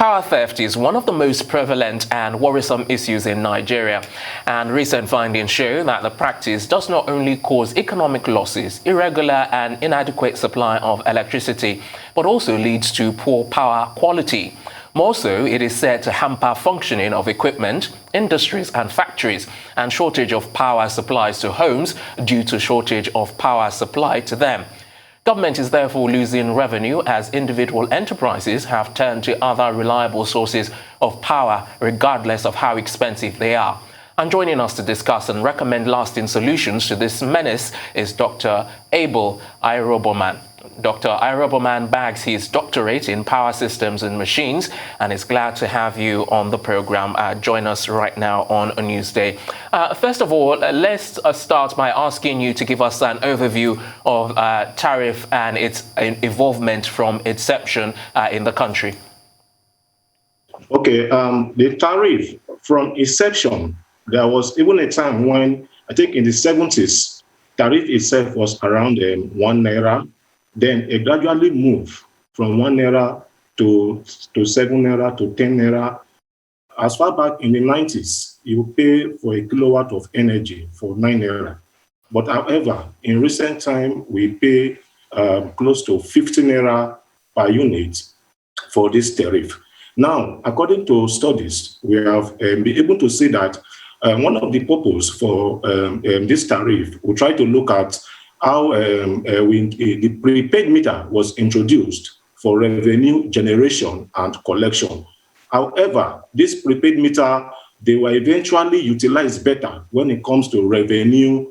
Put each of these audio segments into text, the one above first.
Power theft is one of the most prevalent and worrisome issues in Nigeria, and recent findings show that the practice does not only cause economic losses, irregular and inadequate supply of electricity, but also leads to poor power quality. More so, it is said to hamper functioning of equipment, industries and factories, and shortage of power supplies to homes due to shortage of power supply to them. Government is therefore losing revenue as individual enterprises have turned to other reliable sources of power regardless of how expensive they are. And joining us to discuss and recommend lasting solutions to this menace is Dr. Abel Airoboman. Dr. Airoboman bags his doctorate in power systems and machines and is glad to have you on the program. Join us right now on a Newsday. First of all, let's start by asking you to give us an overview of tariff and its involvement from inception in the country. Okay, the tariff from inception, there was even a time when, I think in the 70s, tariff itself was around 1 naira. Then it gradually moved from 1 naira to 7 naira to 10 naira. As far back in the 90s, you pay for a kilowatt of energy for 9 naira. But however, in recent time, we pay close to 50 naira per unit for this tariff. Now, according to studies, we have been able to see that one of the purposes for this tariff, we try to look at how the prepaid meter was introduced for revenue generation and collection. However, this prepaid meter, they were eventually utilized better when it comes to revenue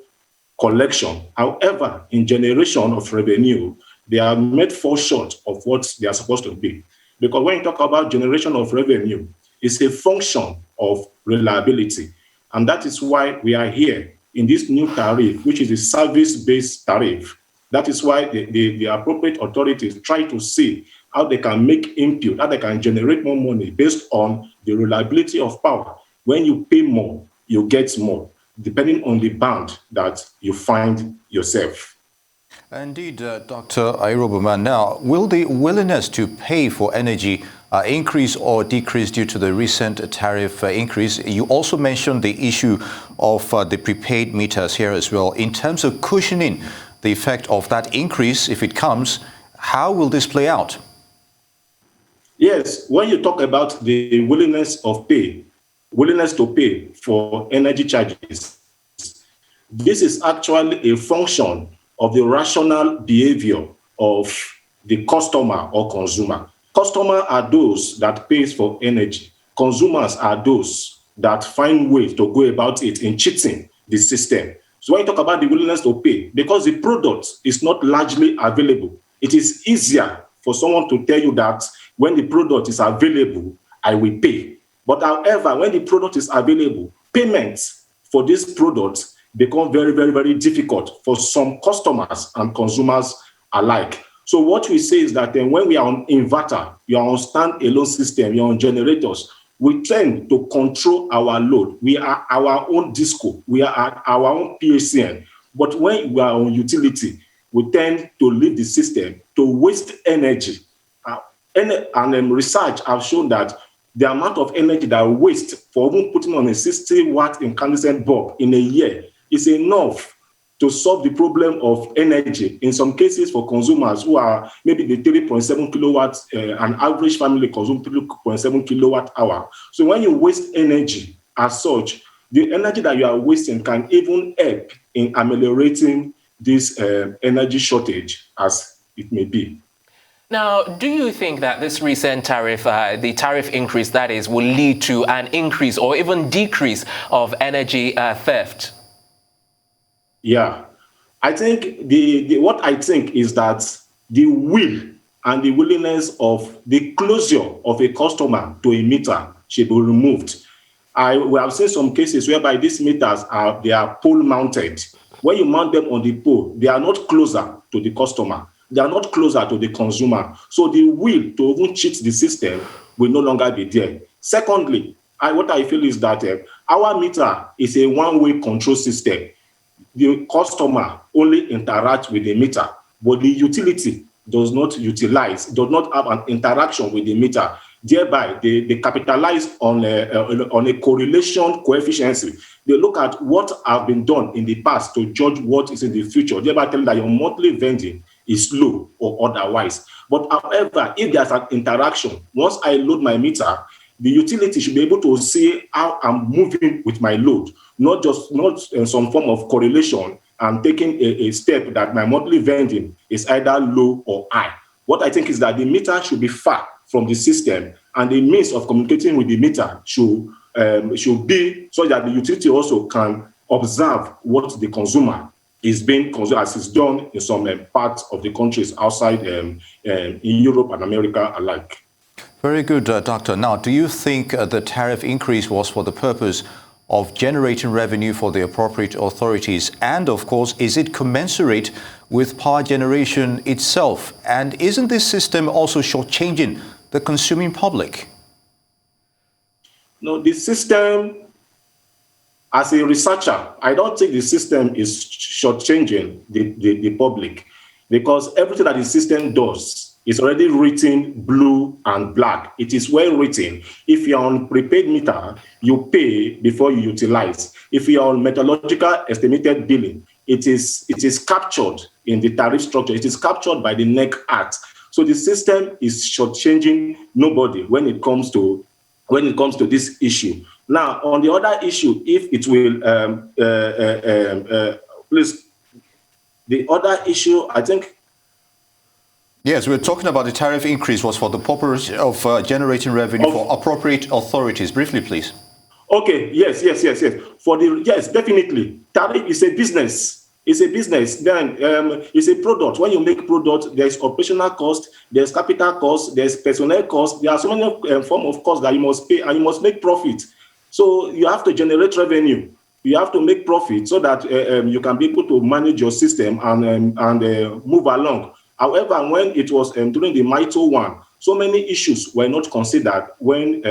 collection. However, in generation of revenue, they are made fall short of what they are supposed to be. Because when you talk about generation of revenue, it's a function of reliability. And that is why we are here in this new tariff, which is a service-based tariff. That is why the appropriate authorities try to see how they can make input, how they can generate more money based on the reliability of power. When you pay more, you get more, depending on the band that you find yourself. Indeed, Dr. Airoboman. Now, will the willingness to pay for energy increase or decrease due to the recent tariff increase? You also mentioned the issue of the prepaid meters here as well. In terms of cushioning the effect of that increase, if it comes, how will this play out? Yes, when you talk about the willingness to pay for energy charges, this is actually a function of the rational behavior of the customer or consumer. Customers are those that pays for energy. Consumers are those that find ways to go about it in cheating the system. So when you talk about the willingness to pay, because the product is not largely available, it is easier for someone to tell you that when the product is available, I will pay. But however, when the product is available, payments for this product become very, very, very difficult for some customers and consumers alike. So what we say is that when we are on inverter, you are on stand-alone system, you are on generators, we tend to control our load. We are our own disco. We are our own PACN. But when we are on utility, we tend to leave the system to waste energy. And research have shown that the amount of energy that we waste for even putting on a 60-watt incandescent bulb in a year is enough to solve the problem of energy. In some cases, for consumers who are maybe the 3.7 kilowatts, an average family consumes 3.7 kilowatt hour. So when you waste energy as such, the energy that you are wasting can even help in ameliorating this energy shortage, as it may be. Now, do you think that this recent tariff, the tariff increase that is, will lead to an increase or even decrease of energy theft? Yeah, I think what I think is that the will and the willingness of the closure of a customer to a meter should be removed. We have seen some cases whereby these meters are pole mounted. When you mount them on the pole, they are not closer to the customer. They are not closer to the consumer. So the will to even cheat the system will no longer be there. Secondly, what I feel is that our meter is a one-way control system. The customer only interacts with the meter, but the utility does not have an interaction with the meter. thereby they capitalize on a correlation coefficient. They look at what have been done in the past to judge what is in the future, thereby telling that your monthly vending is low or otherwise. But however, if there's an interaction, once I load my meter, the utility should be able to see how I'm moving with my load, not some form of correlation and taking a step that my monthly vending is either low or high. What I think is that the meter should be far from the system, and the means of communicating with the meter should be so that the utility also can observe what the consumer is being consumed, as is done in some parts of the countries outside in Europe and America alike. Very good, Doctor. Now, do you think the tariff increase was for the purpose of generating revenue for the appropriate authorities? And, of course, is it commensurate with power generation itself? And isn't this system also shortchanging the consuming public? No, the system, as a researcher, I don't think the system is shortchanging the public, because everything that the system does is already written blue and black. It is well written. If you're on prepaid meter, you pay before you utilize. If you're on methodological estimated billing, it is captured in the tariff structure. It is captured by the NEC Act. So the system is shortchanging nobody when it comes to this issue. Now, on the other issue, if it will, please, the other issue, I think. Yes, we're talking about the tariff increase was for the purpose of generating revenue for appropriate authorities. Briefly, please. Okay. Yes. Yes, definitely. Tariff is a business. It's a business. Then it's a product. When you make product, there's operational cost, there's capital cost, there's personnel cost. There are so many form of costs that you must pay, and you must make profit. So you have to generate revenue. You have to make profit so that you can be able to manage your system and move along. However, when it was during the MITO one, so many issues were not considered when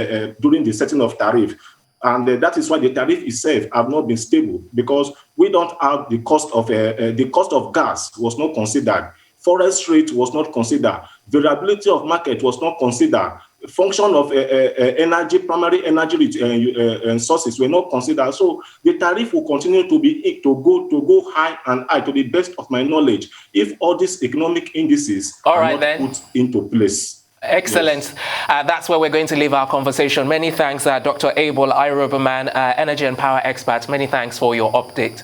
during the setting of tariff. And that is why the tariff itself have not been stable, because we don't have the cost of gas was not considered. Forest rate was not considered. Variability of market was not considered. Function of energy, primary energy sources were not considered. So the tariff will continue to go high and high, to the best of my knowledge, if all these economic indices are not put into place. Excellent. Yes. That's where we're going to leave our conversation. Many thanks, Dr. Abel Airoboman, energy and power expert. Many thanks for your update.